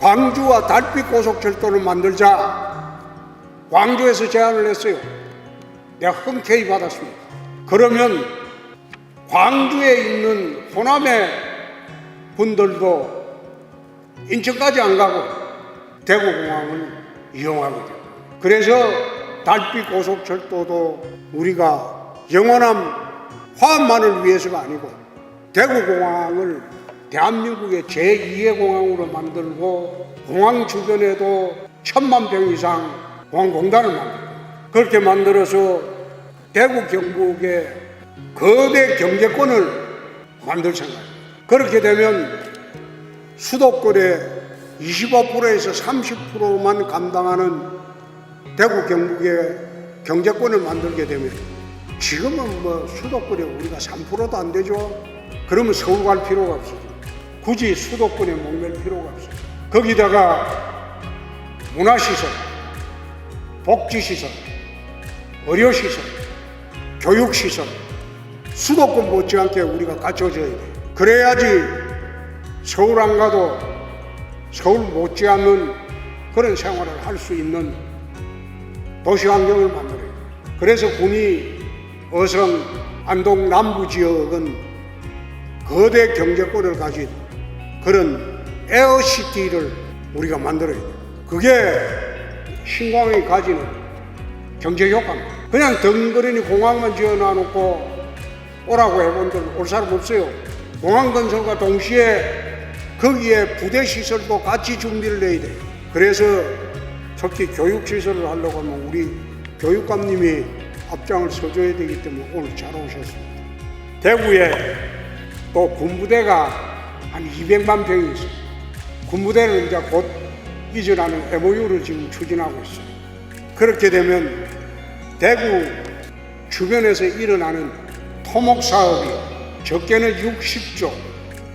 광주와 달빛 고속철도를 만들자 광주에서 제안을 했어요. 내가 흔쾌히 받았습니다. 그러면 광주에 있는 호남의 분들도 인천까지 안 가고 대구공항을 이용하게 돼요. 그래서 달빛 고속철도도 우리가 영원한 화합만을 위해서가 아니고 대구공항을 대한민국의 제2의 공항으로 만들고 공항 주변에도 1000만 평 이상 공항공단을 만들고 그렇게 만들어서 대구 경북의 거대 경제권을 만들 생각입니다. 그렇게 되면 수도권의 25%에서 30%만 감당하는 대구 경북의 경제권을 만들게 되면 지금은 뭐 수도권에 우리가 3%도 안 되죠. 그러면 서울 갈 필요가 없어요. 굳이 수도권에 목맬 필요가 없어요. 거기다가 문화시설, 복지시설, 의료시설, 교육시설 수도권 못지않게 우리가 갖춰줘야 돼요. 그래야지 서울 안 가도 서울 못지않는 그런 생활을 할 수 있는 도시 환경을 만들어요. 그래서 군이 어성, 안동 남부 지역은 거대 경제권을 가진 그런 에어시티를 우리가 만들어야 돼요. 그게 신공항이 가지는 경제 효과입니다. 그냥 덩그러니 공항만 지어놔놓고 오라고 해본들 올 사람 없어요. 공항 건설과 동시에 거기에 부대시설도 같이 준비를 해야 돼요. 그래서 특히 교육시설을 하려고 하면 우리 교육감님이 앞장을 서줘야 되기 때문에 오늘 잘 오셨습니다. 대구에 또 군부대가 한 200만 평이 있어요. 군부대를 이제 곧 이전하는 MOU를 지금 추진하고 있어요. 그렇게 되면 대구 주변에서 일어나는 토목 사업이 적게는 60조,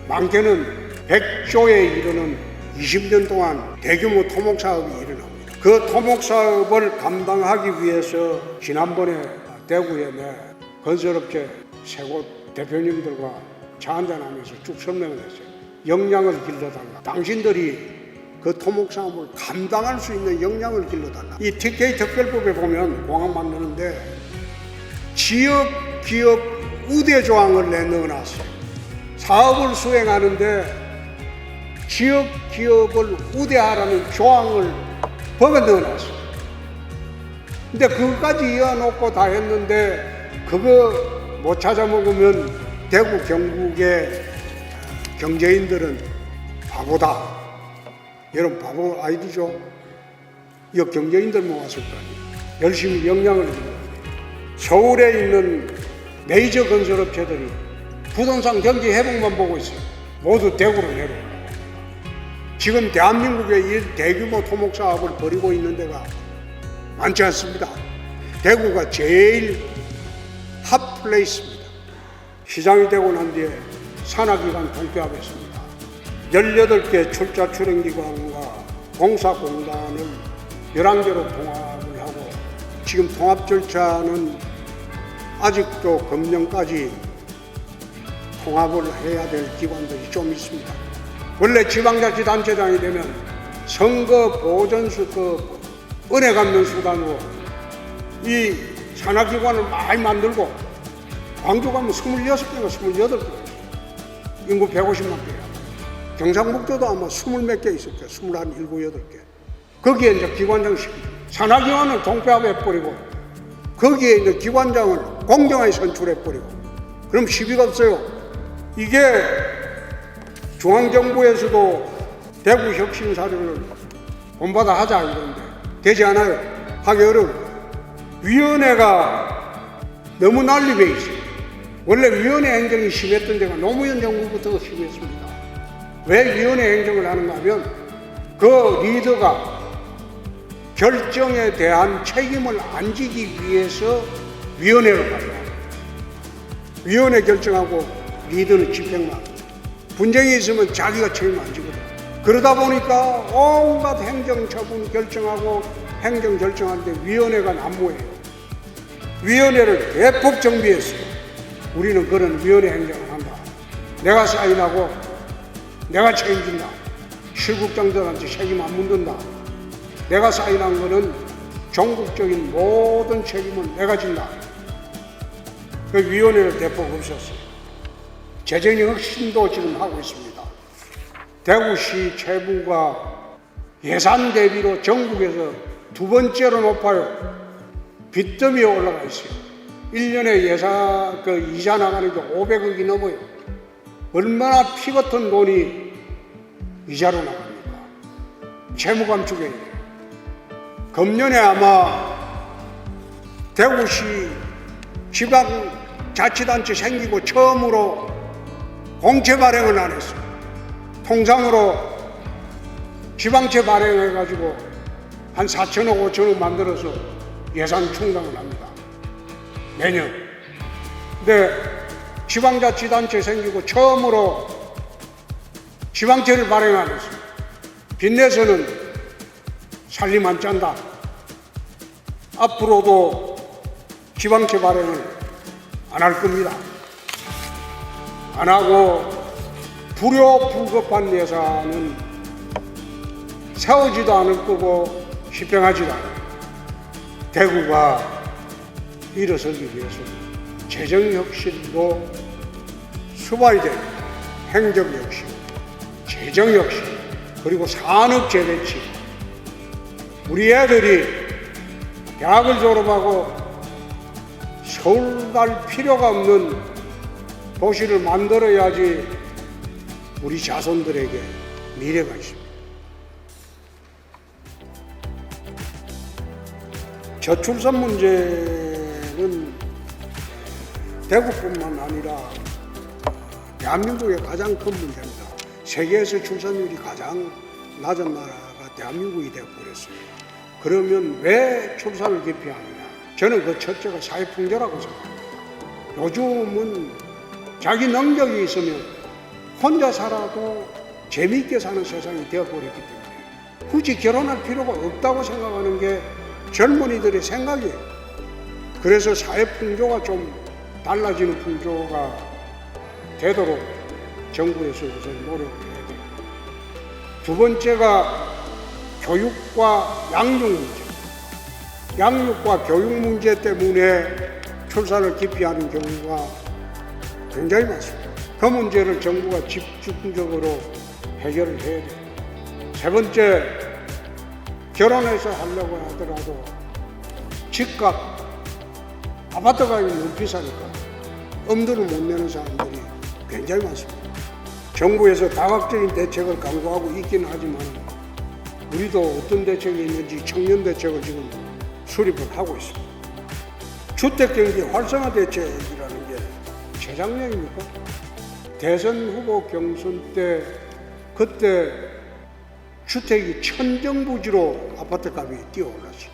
많게는 100조에 이르는 20년 동안 대규모 토목 사업이 일어납니다. 그 토목 사업을 감당하기 위해서 지난번에 대구에 내 건설업체 세 곳 대표님들과 차 한잔하면서 쭉 설명을 했어요. 역량을 길러달라. 당신들이 그 토목 사업을 감당할 수 있는 역량을 길러달라. 이 TK 특별법에 보면 공항 만드는데 지역 기업 우대 조항을 내넣어놨어요. 사업을 수행하는데 지역 기업을 우대하라는 조항을 법에 넣어놨어요. 근데 그것까지 이어놓고 다 했는데 그거 못 찾아 먹으면 대구 경북의 경제인들은 바보다. 여러분 바보 아이디죠? 이 경제인들 모았을 거 아니에요. 열심히 역량을 길러야 돼요. 서울에 있는 메이저 건설업체들이 부동산 경기 회복만 보고 있어요. 모두 대구로 내려오고. 지금 대한민국의 이 대규모 토목 사업을 벌이고 있는 데가 많지 않습니다. 대구가 제일 핫플레이스입니다. 시장이 되고 난 뒤에 산하기관 통폐합했습니다. 18개 출자 출행기관과 공사공단을 11개로 통합을 하고 지금 통합 절차는 아직도 금년까지 통합을 해야 될 기관들이 좀 있습니다. 원래 지방자치단체장이 되면 선거 보전수 그 은혜 갚는 수단으로 이 산하기관을 많이 만들고 광주 가면 26개가 28개 인구 150만 개야. 경상북도도 아마 20몇 개 있을 거야. 21, 8개. 거기에 이제 기관장 시키죠. 산하기관을 통폐합해버리고 거기에 이제 기관장을 공정하게 선출해버리고 그럼 시비가 없어요. 이게 중앙정부에서도 대구 혁신 사료를 본받아 하자 이러는데 되지 않아요. 하기 어려워요. 위원회가 너무 난립해 있어요. 원래 위원회 행정이 심했던 데가 노무현 정부부터 심했습니다. 왜 위원회 행정을 하는가 하면 그 리더가 결정에 대한 책임을 안 지기 위해서 위원회를 가요. 위원회 결정하고 리더는 집행만. 분쟁이 있으면 자기가 책임 안 지거든. 그러다 보니까 온갖 행정처분 결정하고 행정 결정하는데 위원회가 난무해요. 위원회를 대폭 정비했어요. 우리는 그런 위원회 행정을 한다. 내가 사인하고 내가 책임진다. 실국장들한테 책임 안 묻는다. 내가 사인한 거는 전국적인 모든 책임은 내가 진다. 그 위원회를 대폭 없었어요. 재정혁신도 지금 하고 있습니다. 대구시 채무가 예산 대비로 전국에서 두 번째로 높아요. 빚더미에 올라가 있어요. 1년에 예산 이자 나가는 게 500억이 넘어요. 얼마나 피 같은 돈이 이자로 나갑니까? 채무 감축에 금년에 아마 대구시 지방자치단체 생기고 처음으로 공채 발행을 안 했어요. 통상으로 지방채 발행해가지고 한 4천억, 5천억 만들어서 예산 충당을 합니다. 매년. 근데 지방자치단체 생기고 처음으로 지방채를 발행 안 했어요. 빚내서는 살림 안 짠다. 앞으로도 지방채 발행을 안 할 겁니다. 안 하고 불효불급한 예산은 세우지도 않을 거고 집행하지도 않을 거고 대구가 일어서기 위해서 재정혁신도 수반이 됩니다. 행정혁신, 재정혁신, 그리고 산업재배치. 우리 애들이 대학을 졸업하고 서울 갈 필요가 없는 도시를 만들어야지 우리 자손들에게 미래가 있습니다. 저출산 문제는 대구뿐만 아니라 대한민국의 가장 큰 문제입니다. 세계에서 출산율이 가장 낮은 나라가 대한민국이 되어버렸어요. 그러면 왜 출산을 기피하느냐? 저는 그 첫째가 사회풍조라고 생각합니다. 요즘은 자기 능력이 있으면 혼자 살아도 재미있게 사는 세상이 되어버렸기 때문에 굳이 결혼할 필요가 없다고 생각하는 게 젊은이들의 생각이에요. 그래서 사회풍조가 좀 달라지는 풍조가 되도록 정부에서 우선 노력을 해야 돼요. 두 번째가 교육과 양육 문제. 양육과 교육 문제 때문에 출산을 기피하는 경우가 굉장히 많습니다. 그 문제를 정부가 집중적으로 해결을 해야 돼요. 세 번째, 결혼해서 하려고 하더라도 집값, 아파트가 너무 비싸니까 엄두를 못 내는 사람들이 굉장히 많습니다. 정부에서 다각적인 대책을 강구하고 있기는 하지만 우리도 어떤 대책이 있는지 청년 대책을 지금 수립을 하고 있습니다. 주택경기 활성화 대책이라는 게 재작년입니까? 대선 후보 경선 때 그때 주택이 천정부지로 아파트값이 뛰어올랐어요.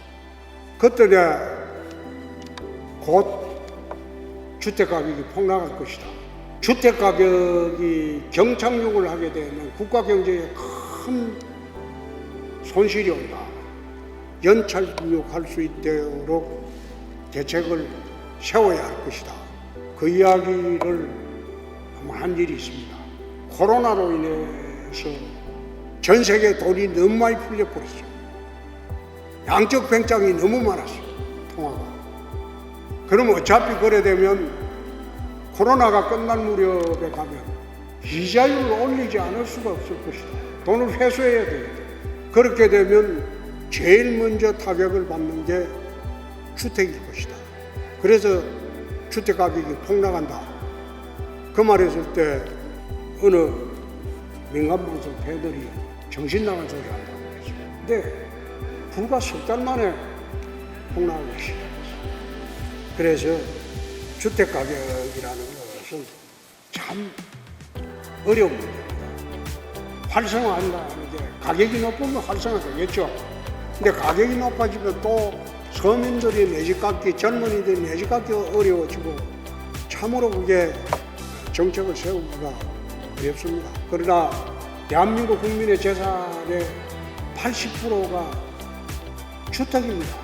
그때 내가 곧 주택가격이 폭락할 것이다. 주택가격이 경착륙을 하게 되면 국가경제에 큰 손실이 온다. 연착륙할 수 있도록 대책을 세워야 할 것이다. 그 이야기를 한 일이 있습니다. 코로나로 인해서 전 세계에 돈이 너무 많이 풀려버렸어요. 양적 뱅장이 너무 많았어요. 통화가. 그럼 어차피 그래 되면 코로나가 끝날 무렵에 가면 이자율을 올리지 않을 수가 없을 것이다. 돈을 회수해야 되겠다. 그렇게 되면 제일 먼저 타격을 받는 게 주택일 것이다. 그래서 주택 가격이 폭락한다. 그 말했을 때 어느 민간방송 패들이 정신 나간 소리 한다고 그랬어요. 근데 불과 석 달 만에 폭락하기 시작했어요. 그래서 주택 가격이라는 것은 참 어려운 문제입니다. 활성화한다는 게 가격이 높으면 활성화되겠죠. 근데 가격이 높아지면 또 서민들이 내집 갖기, 젊은이들이 내집 갖기 어려워지고 참으로 그게 정책을 세우기가 어렵습니다. 그러나 대한민국 국민의 재산의 80%가 주택입니다.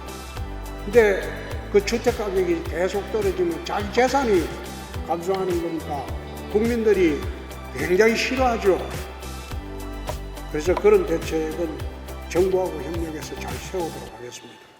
근데 그 주택 가격이 계속 떨어지면 자기 재산이 감소하는 거니까 국민들이 굉장히 싫어하죠. 그래서 그런 대책은 정부하고 협력해서 잘 세우도록 하겠습니다.